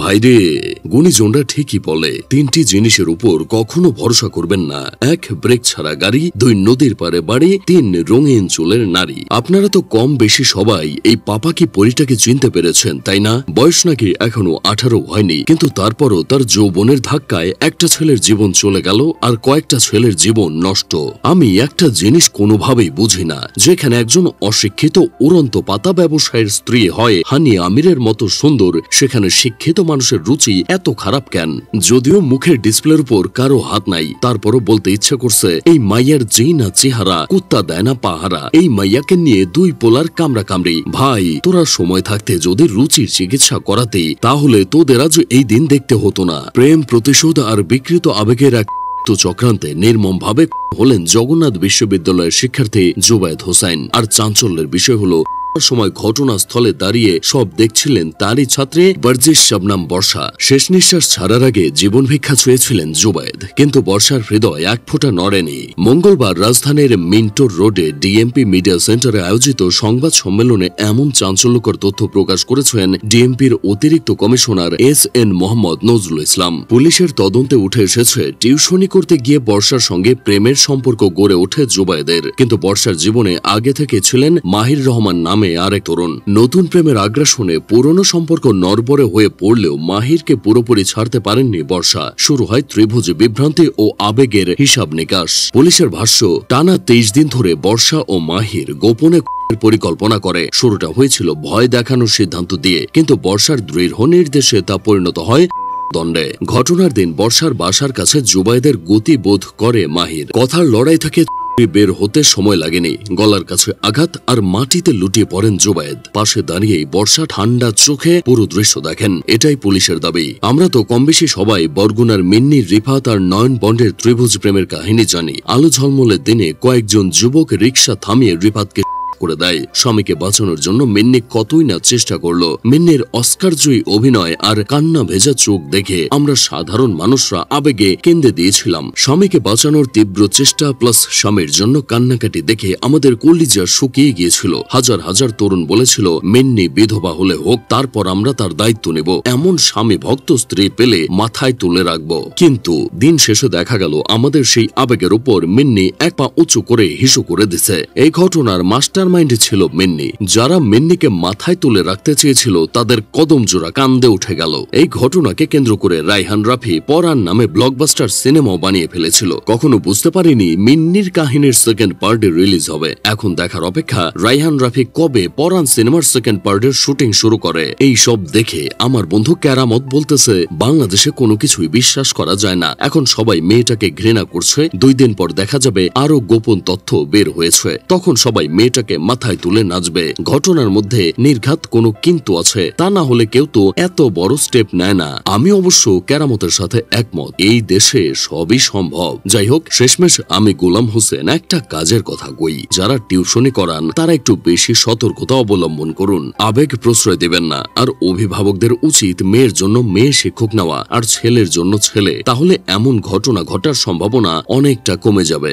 ভাইরে, গুণীজনরা ঠিকই বলে তিনটি জিনিসের উপর কখনো ভরসা করবেন না। এক, ব্রেক ছাড়া গাড়ি; দুই, নদীর পারে বাড়ি; তিন, রঙিন চুলের নারী। আপনারা তো কম বেশি সবাই এই পাপাকি পরীটাকে চিনতে পেরেছেন, তাই না? বয়স নাকি এখনো 18 হয়নি, কিন্তু তারপরও তার যৌবনের ধাক্কায় একটা ছেলের জীবন চলে গেল আর কয়েকটা ছেলের জীবন নষ্ট। আমি একটা জিনিস কোনোভাবেই বুঝি না, যেখানে একজন অশিক্ষিত উড়ন্ত পাতা ব্যবসায়ের স্ত্রী হয় হানি আমিরের মতো সুন্দর, সেখানে শিক্ষিত মানুষের রুচি এত খারাপ কেন? যদিও মুখের ডিসপ্লের উপর কারো হাত নাই, তারপরও বলতে ইচ্ছে করছে এই মাইয়ার যেই না চেহারা, কুত্তা দেয় না পাহারা। এই মাইয়াকে নিয়ে দুই পোলার কামড়া কামড়ি। ভাই, তোরা সময় থাকতে যদি রুচির চিকিৎসা করাতে, তাহলে তোদের আজ এই দিন দেখতে হতো না। প্রেম, প্রতিশোধ আর বিকৃত আবেগের এক চক্রান্তে নির্মমভাবে হলেন জগন্নাথ বিশ্ববিদ্যালয়ের শিক্ষার্থী জুবায়েদ হোসাইন। আর চাঞ্চল্যের বিষয় হলো, সময় ঘটনাস্থলে দাঁড়িয়ে সব দেখছিলেন তারই ছাত্রী বর্জিশ শবনম বর্ষা। শেষ নিঃশ্বাস ছাড়ার আগে জীবন ভিক্ষা ছুঁয়েছিলেন জুবায়েদ, কিন্তু বর্ষার হৃদয় এক ফোঁটা নড়েনি। মঙ্গলবার রাজধানীর মিন্টোর রোডে ডিএমপি মিডিয়া সেন্টারে আয়োজিত সংবাদ সম্মেলনে এমন চাঞ্চল্যকর তথ্য প্রকাশ করেছেন ডিএমপির অতিরিক্ত কমিশনার এস.এন. মোহাম্মদ নজরুল ইসলাম। পুলিশের তদন্তে উঠে এসেছে, টিউশনি করতে গিয়ে বর্ষার সঙ্গে প্রেমের সম্পর্ক গড়ে ওঠে জুবায়েদের, কিন্তু বর্ষার জীবনে আগে থেকে ছিলেন মাহির রহমান নামে আরেক তরুণ। নতুন প্রেমের আগ্রাসনে পুরনো সম্পর্ক নড়বড়ে হয়ে পড়লেও মাহিরকে পুরোপুরি ছাড়তে পারেননি বর্ষা। শুরু হয় ত্রিভুজ বিভ্রান্তি ও আবেগের হিসাব নিকাশ। পুলিশের ভাষ্য, টানা 23 দিন ধরে বর্ষা ও মাহির গোপনে পরিকল্পনা করে। শুরুটা হয়েছিল ভয় দেখানোর সিদ্ধান্ত দিয়ে, কিন্তু বর্ষার দৃঢ় নির্দেশে তা পরিণত হয় দণ্ডে। ঘটনার দিন বর্ষার বাসার কাছে জুবায়েদের গতিবোধ করে মাহির। কথার লড়াই থেকে বের হতে সময় লাগেনি। গলার কাছে আঘাত আর মাটিতে লুটিয়ে পড়েন জুবায়েদ। পাশে দাঁড়িয়েই বর্ষা ঠান্ডা চোখে পুরো দৃশ্য দেখেন। এটাই পুলিশের দাবি। আমরা তো কমবেশি সবাই বরগুনার মিন্নি, রিফাত আর নয়ন বন্ডের ত্রিভুজ প্রেমের কাহিনী জানি। আলো ঝলমলের দিনে কয়েকজন যুবক রিকশা থামিয়ে রিফাতকে করে দেয়। স্বামীকে বাঁচানোর জন্য মিন্নি কতই না চেষ্টা করলো। মিন্নির অস্কারজয়ী অভিনয় আর কান্না ভেজা চোখ দেখে আমরা সাধারণ মানুষরা আবেগে কেঁদে দিয়েছিলাম। স্বামীকে বাঁচানোর তীব্র চেষ্টা প্লাস স্বামীর জন্য কান্নাকাটি দেখে আমাদের কলিজা শুকিয়ে গিয়েছিল। হাজার হাজার তরুণ বলেছিল, মিন্নি বিধবা হলে হোক, তারপর আমরা তার দায়িত্ব নেব। এমন স্বামী ভক্ত স্ত্রী পেলে মাথায় তুলে রাখবো। কিন্তু দিন শেষে দেখা গেল আমাদের সেই আবেগের উপর মিন্নি এক পা উঁচু করে হিসু করে দিছে। এই ঘটনার মাস্টার মাইন্ডে ছিল মিন্নি। যারা মিন্নিকে মাথায় তুলে রাখতে চেয়েছিল তাদের কদম জোড়া কান্দে উঠে গেল। এই ঘটনাকে কেন্দ্র করে রায়হান রাফি পরাণ নামে ব্লকবাস্টার সিনেমাও বানিয়ে ফেলেছিল। কখনো বুঝতে পারিনি মিন্নির কাহিনীর সেকেন্ড পার্টে রিলিজ হবে। এখন দেখার অপেক্ষা রায়হান রাফি কবে পরাণ সিনেমার সেকেন্ড পার্টের শুটিং শুরু করে। এই সব দেখে আমার বন্ধু কেরামত বলতেছে, বাংলাদেশে কোনো কিছুই বিশ্বাস করা যায় না। এখন সবাই মেয়েটাকে ঘৃণা করছে। 2 দিন পর দেখা যাবে আরো গোপন তথ্য বের হয়েছে, তখন সবাই মেয়েটাকে মাথায় তুলে নাচবে। ঘটনার মধ্যে নির্ঘাত কোনো কিন্তু আছে, তা না হলে কেউ তো এত বড় স্টেপ নেয় না। আমি অবশ্য কেরামতের সাথে একমত, এই দেশে সবই সম্ভব। যাই হোক, শেষমেশ আমি গোলাম হোসেন একটা কাজের কথা কই, যারা টিউশনি করান তারা একটু বেশি সতর্কতা অবলম্বন করুন। আবেগ প্রশ্রয় দেবেন না। আর অভিভাবকদের উচিত মেয়ের জন্য মেয়ে শিক্ষক নেওয়া আর ছেলের জন্য ছেলে। তাহলে এমন ঘটনা ঘটার সম্ভাবনা অনেকটা কমে যাবে।